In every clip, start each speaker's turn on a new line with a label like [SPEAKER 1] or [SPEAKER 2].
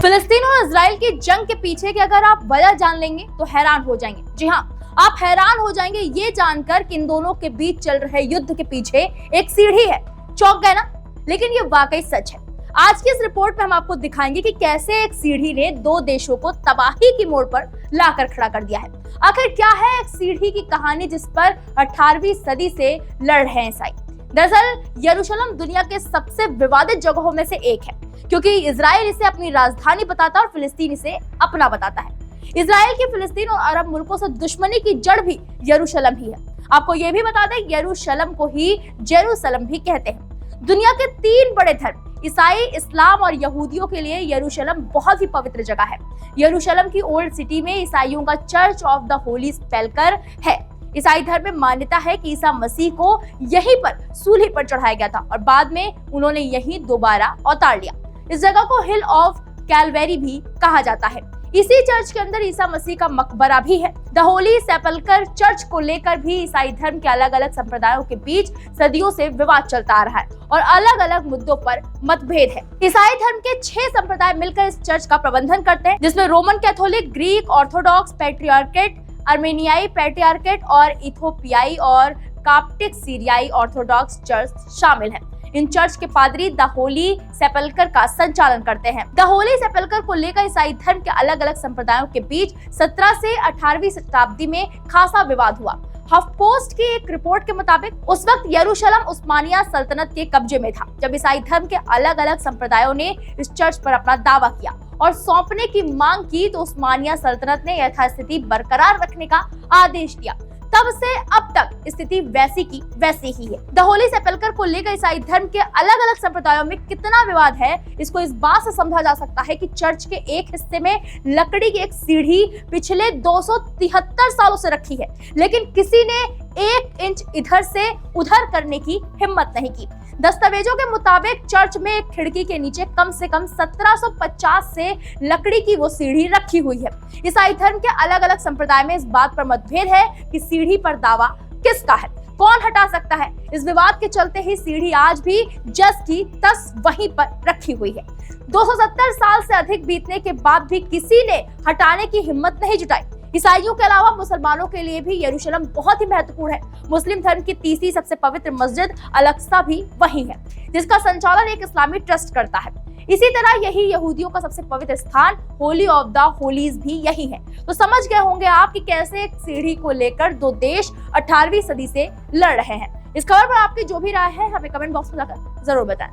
[SPEAKER 1] फिलिस्तीन और इजराइल की जंग के पीछे की अगर आप वजह जान लेंगे तो हैरान हो जाएंगे। जी हाँ, आप हैरान हो जाएंगे ये जानकर कि इन दोनों के बीच चल रहे युद्ध के पीछे एक सीढ़ी है। चौंक गए ना? लेकिन ये वाकई सच है। आज की इस रिपोर्ट में हम आपको दिखाएंगे कि कैसे एक सीढ़ी ने दो देशों को तबाही की मोड़ पर लाकर खड़ा कर दिया है। आखिर क्या है एक सीढ़ी की कहानी जिस पर 18वीं सदी से लड़ रहे हैं ईसाई। दरअसल यरूशलेम दुनिया के सबसे विवादित जगहों में से एक है, क्योंकि इजराइल इसे अपनी राजधानी बताता है और फिलिस्तीन इसे अपना बताता है। इजराइल की फिलिस्तीन और अरब मुल्कों से दुश्मनी की जड़ भी यरूशलेम ही है। आपको ये भी बता दें, यरूशलेम को ही जेरूसलम भी कहते हैं। दुनिया के 3 बड़े धर्म ईसाई, इस्लाम और यहूदियों के लिए यरूशलेम बहुत ही पवित्र जगह है। यरूशलेम की ओल्ड सिटी में ईसाइयों का चर्च ऑफ द होली सेपल्कर है। ईसाई धर्म में मान्यता है कि ईसा मसीह को यहीं पर सूली पर चढ़ाया गया था और बाद में उन्होंने यहीं दोबारा अवतार लिया। इस जगह को हिल ऑफ कैलवेरी भी कहा जाता है। इसी चर्च के अंदर ईसा मसीह का मकबरा भी है। द होली सेपल्कर चर्च को लेकर भी ईसाई धर्म के अलग अलग संप्रदायों के बीच सदियों से विवाद चलता आ रहा है और अलग अलग मुद्दों पर मतभेद है। ईसाई धर्म के 6 संप्रदाय मिलकर इस चर्च का प्रबंधन करते हैं, जिसमें रोमन कैथोलिक, ग्रीक ऑर्थोडॉक्स, पैट्रियार्केट, अर्मेनियाई पैट्रियार्केट और इथोपियाई और काप्टिक सीरियाई ऑर्थोडॉक्स चर्च शामिल हैं। इन चर्च के पादरी द होली सेपल्कर का संचालन करते हैं। द होली सेपल्कर को लेकर ईसाई धर्म के अलग अलग संप्रदायों के बीच 17 से 18वीं शताब्दी में खासा विवाद हुआ। हफपोस्ट की एक रिपोर्ट के मुताबिक उस वक्त यरूशलेम उस्मानिया सल्तनत के कब्जे में था, जब ईसाई धर्म के अलग अलग संप्रदायों ने इस चर्च पर अपना दावा किया और सौंपने की मांग की, तो उस्मानिया सल्तनत ने यथास्थिति बरकरार रखने का आदेश दिया। तब से अब तक स्थिति वैसी की वैसी ही है। द होली सेपल्कर को लेकर ईसाई धर्म के अलग अलग संप्रदायों में कितना विवाद है, इसको इस बात से समझा जा सकता है कि चर्च के एक हिस्से में लकड़ी की एक सीढ़ी पिछले 273 सालों से रखी है, लेकिन किसी ने 1 इंच इधर से उधर करने की हिम्मत नहीं की। दस्तावेजों के मुताबिक चर्च में एक खिड़की के नीचे कम से कम 1750 से लकड़ी की वो सीढ़ी रखी हुई है। ईसाई धर्म के अलग अलग संप्रदाय में इस बात पर मतभेद है कि सीढ़ी पर दावा किसका है, कौन हटा सकता है। इस विवाद के चलते ही सीढ़ी आज भी जस की तस वहीं पर रखी हुई है। 270 साल से अधिक बीतने के बाद भी किसी ने हटाने की हिम्मत नहीं जुटाई। ईसाइयों के अलावा मुसलमानों के लिए भी यरूशलेम बहुत ही महत्वपूर्ण है। मुस्लिम धर्म की तीसरी सबसे पवित्र मस्जिद अल-अक्सा भी वहीं है, जिसका संचालन एक इस्लामी ट्रस्ट करता है। इसी तरह यही यहूदियों का सबसे पवित्र स्थान होली ऑफ द होलीज भी यही है। तो समझ गए होंगे आप कि कैसे एक सीढ़ी को लेकर 2 देश 18वीं सदी से लड़ रहे हैं। इस खबर पर आपकी जो भी राय है हमें कमेंट बॉक्स में जाकर जरूर बताएं।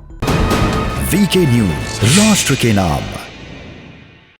[SPEAKER 2] वीके न्यूज, राष्ट्र के नाम।